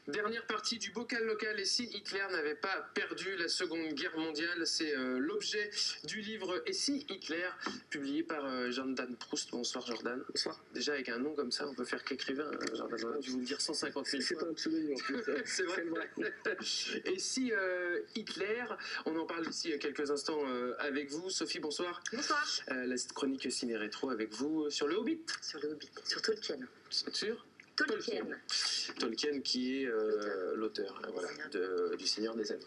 Dernière partie du bocal local, et si Hitler n'avait pas perdu la Seconde Guerre mondiale, c'est l'objet du livre Et si Hitler, publié par Jordan Proust. Bonsoir Jordan. Bonsoir. Déjà avec un nom comme ça, on peut faire qu'écrivain, Jordan. On a dû vous le dire 150 000 fois. C'est pas un pseudonyme en plus. C'est vrai. Et si Hitler, on en parle d'ici quelques instants avec vous. Sophie, bonsoir. Bonsoir. La chronique ciné-rétro avec vous sur le Hobbit. Sur le Hobbit, sur Tolkien. Sur Tolkien qui est l'auteur du Seigneur des Anneaux.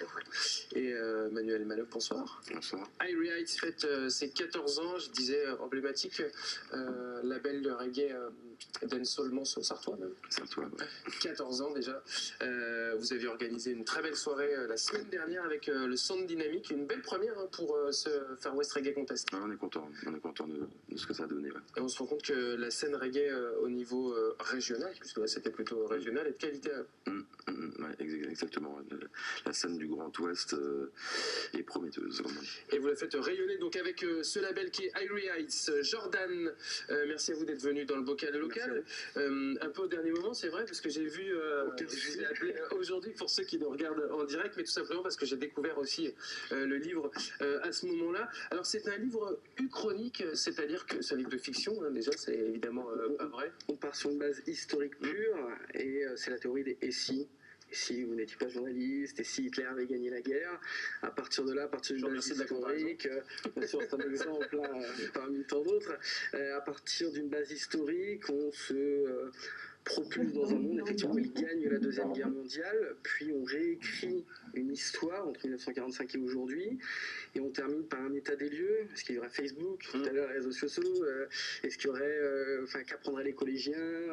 Et Manuel Maloc, bonsoir. Bonsoir. Irie Heights fête ses 14 ans, je disais emblématique, label de reggae dancehall sartois même. Sartois, ouais. 14 ans déjà. Vous avez organisé une très belle soirée la semaine dernière avec le Sound Dynamique, une belle première pour ce Far West Reggae Contest. Ouais, on est content de ce que ça a donné. Ouais. Et on se rend compte que la scène reggae au niveau régional, puisque là c'était plutôt régional, est de qualité. Ouais, exactement. La scène du Grand Ouest est prometteuse. Et vous la faites rayonner donc avec ce label qui est Irie Heights. Jordan, merci à vous d'être venu dans le bocal local. Un peu au dernier moment, c'est vrai, parce que j'ai vu, je vous ai appelé aujourd'hui pour ceux qui nous regardent en direct, mais tout simplement parce que j'ai découvert aussi le livre à ce moment-là. Alors c'est un livre uchronique, c'est-à-dire que c'est un livre de fiction, hein, déjà, c'est évidemment pas vrai. On part sur une base historique pure, et c'est la théorie des « et si ». Et si vous n'étiez pas journaliste, et si Hitler avait gagné la guerre, à partir de là, à partir d'une base historique, bien sûr c'est un exemple parmi tant d'autres, à partir d'une base historique, on se propulse dans un monde effectivement où il gagne la Deuxième Guerre mondiale, puis on réécrit une histoire entre 1945 et aujourd'hui, et on termine par un état des lieux. Est-ce qu'il y aurait Facebook, tout à l'heure les réseaux sociaux, est-ce qu'il y aurait, qu'apprendraient les collégiens,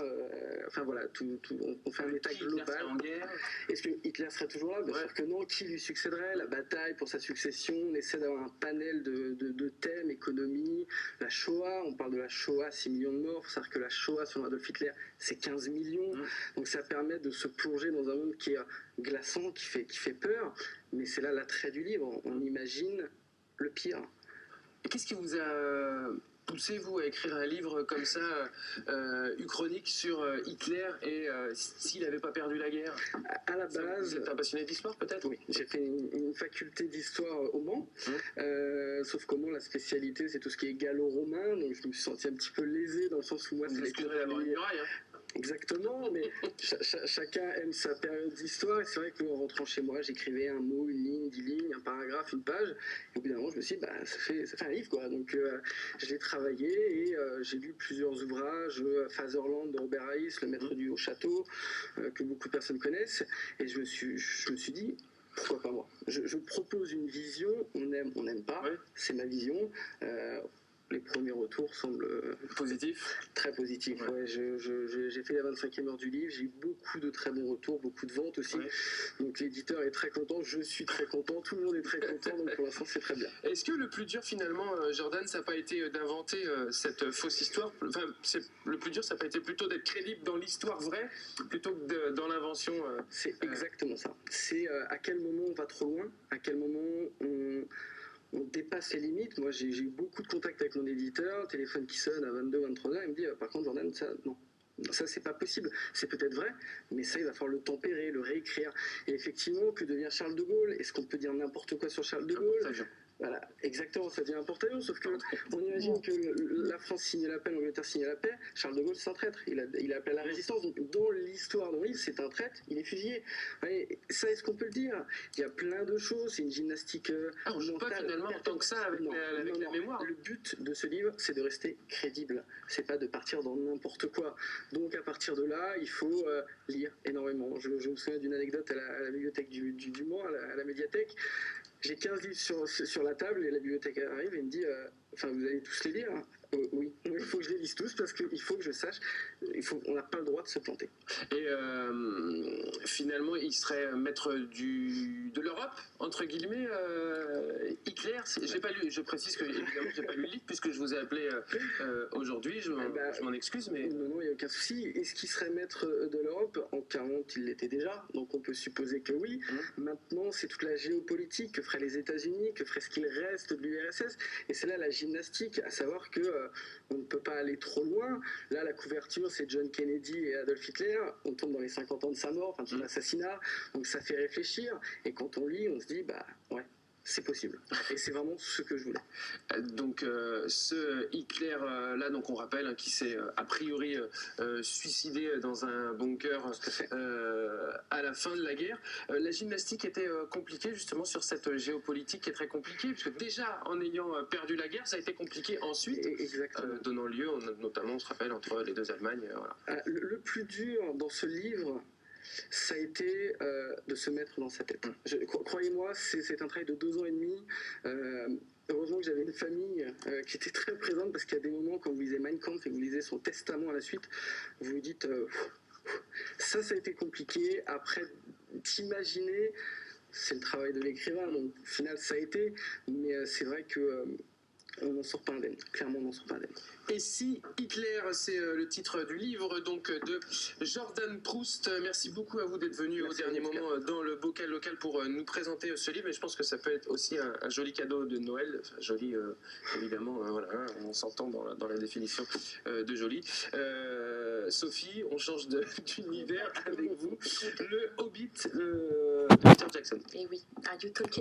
enfin voilà, on fait un état global. Est-ce que Hitler serait toujours là? Bien sûr que non. Qui lui succéderait? La bataille pour sa succession. On essaie d'avoir un panel de thèmes, économie, la Shoah, on parle de la Shoah, 6 millions de morts. Il faut savoir que la Shoah, selon Adolf Hitler, c'est 15 millions. Donc ça permet de se plonger dans un monde qui est glaçant, qui fait peur. Mais c'est là l'attrait du livre. On imagine le pire. Et qu'est-ce qui vous a poussé, vous, à écrire un livre comme ça, uchronique sur Hitler et s'il n'avait pas perdu la guerre? À la base... Vous êtes un passionné d'histoire, peut-être? Oui, j'ai fait une faculté d'histoire au Mans, sauf qu'au Mans, la spécialité, c'est tout ce qui est gallo-romain, donc je me suis senti un petit peu lésé dans le sens où moi... Vous excusez d'avoir une muraille, hein. Exactement, mais chacun aime sa période d'histoire, et c'est vrai qu'en rentrant chez moi, j'écrivais un mot, une ligne, 10 lignes, un paragraphe, une page, et au bout d'un moment, je me suis dit, ça fait un livre, quoi. Donc, je l'ai travaillé, et j'ai lu plusieurs ouvrages, Fatherland de Robert Hayes, Le Maître du Haut-Château, que beaucoup de personnes connaissent, et je me suis dit, pourquoi pas moi? Je propose une vision, on aime, on n'aime pas, c'est ma vision. Les premiers retours semblent positifs. Très positifs, ouais. J'ai fait la 25e heure du livre, j'ai eu beaucoup de très bons retours, beaucoup de ventes aussi. Donc l'éditeur est très content, je suis très content, tout le monde est très content, donc pour l'instant c'est très bien. Est-ce que le plus dur finalement, Jordan, ça n'a pas été d'inventer cette fausse histoire? Enfin, le plus dur, ça n'a pas été plutôt d'être crédible dans l'histoire vraie, plutôt que dans l'invention? C'est exactement ça. C'est à quel moment on va trop loin, à quel moment on dépasse les limites. Moi, j'ai eu beaucoup de contacts avec mon éditeur, téléphone qui sonne à 22, 23 heures, il me dit par contre, Jordan, ça, non. Ça, c'est pas possible. C'est peut-être vrai, mais ça, il va falloir le tempérer, le réécrire. Et effectivement, que devient Charles de Gaulle? Est-ce qu'on peut dire n'importe quoi sur Charles de Gaulle? Voilà, exactement, ça devient un porte-avions, sauf qu'on imagine que la France signe la paix, l'Angleterre signe la paix, Charles de Gaulle c'est un traître, il a appelé à la résistance, donc dans l'histoire de mon livre, c'est un traître, il est fusillé. Et ça, est-ce qu'on peut le dire? Il y a plein de choses, c'est une gymnastique on joue pas finalement en tant que ça avec la mémoire. Le but de ce livre, c'est de rester crédible, c'est pas de partir dans n'importe quoi. Donc à partir de là, il faut lire énormément. Je me souviens d'une anecdote à la bibliothèque du Mans, à la médiathèque. J'ai 15 livres sur la table et la bibliothécaire arrive et me dit vous allez tous les lire? Oui, il faut que je les lise tous parce qu'il faut que je sache, on n'a pas le droit de se planter. Et finalement, il serait maître de l'Europe, entre guillemets, Hitler. J'ai pas lu, je précise que évidemment j'ai pas lu le livre puisque je vous ai appelé aujourd'hui, je m'en excuse. Mais... Non, il n'y a aucun souci. Est-ce qu'il serait maître de l'Europe? En 40, il l'était déjà, donc on peut supposer que oui. Maintenant, c'est toute la géopolitique que feraient les États-Unis, que ferait ce qu'il reste de l'URSS, et c'est là la gymnastique, à savoir que on ne peut pas aller trop loin. Là, la couverture, c'est John Kennedy et Adolf Hitler. On tombe dans les 50 ans de sa mort, enfin de son assassinat. Donc ça fait réfléchir. Et quand on lit, on se dit, bah ouais, c'est possible. Et c'est vraiment ce que je voulais. Donc ce Hitler là, donc on rappelle, hein, qui s'est a priori suicidé dans un bunker à la fin de la guerre. La gymnastique était compliquée justement sur cette géopolitique qui est très compliquée, puisque déjà en ayant perdu la guerre, ça a été compliqué ensuite, donnant lieu notamment, on se rappelle, entre les deux Allemagnes. Voilà. Le plus dur dans ce livre, ça a été de se mettre dans sa tête. Croyez-moi, c'est un travail de 2 ans et demi. Heureusement que j'avais une famille qui était très présente, parce qu'il y a des moments quand vous lisez Mein Kampf et que vous lisez son testament à la suite, vous vous dites ça a été compliqué. Après, t'imaginer, c'est le travail de l'écrivain, donc au final ça a été, mais c'est vrai que on n'en sort pas indemne. Clairement, on n'en sort pas indemne. Et si Hitler, c'est le titre du livre donc de Jordan Proust. Merci beaucoup à vous d'être venu au dernier moment dans le bocal local pour nous présenter ce livre. Et je pense que ça peut être aussi un joli cadeau de Noël. Enfin, joli, évidemment, voilà, hein, on s'entend dans la définition de joli. Sophie, on change d'univers avec vous. Le Hobbit de Peter Jackson. Et oui, adieu Tolkien.